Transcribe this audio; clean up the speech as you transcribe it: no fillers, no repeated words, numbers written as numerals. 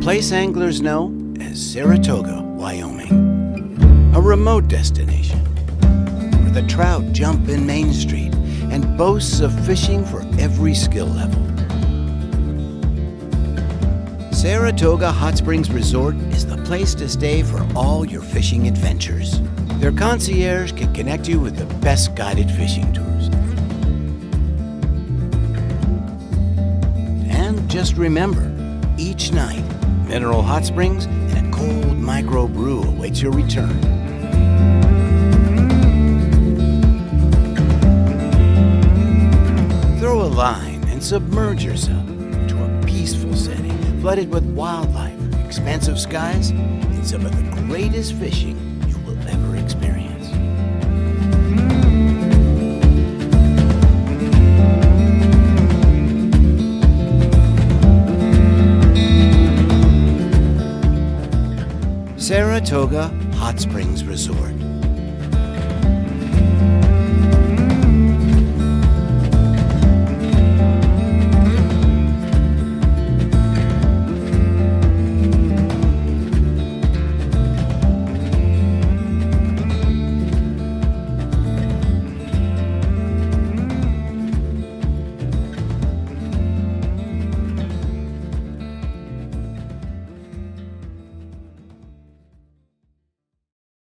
place anglers know as Saratoga, Wyoming. A remote destination where the trout jump in Main Street and boasts of fishing for every skill level. Saratoga Hot Springs Resort is the place to stay for all your fishing adventures. Their concierge can connect you with the best guided fishing tours. And just remember, each night, mineral hot springs and a cold micro brew awaits your return. Throw a line and submerge yourself to a peaceful setting flooded with wildlife, expansive skies, and some of the greatest fishing you will ever experience. Saratoga Hot Springs Resort.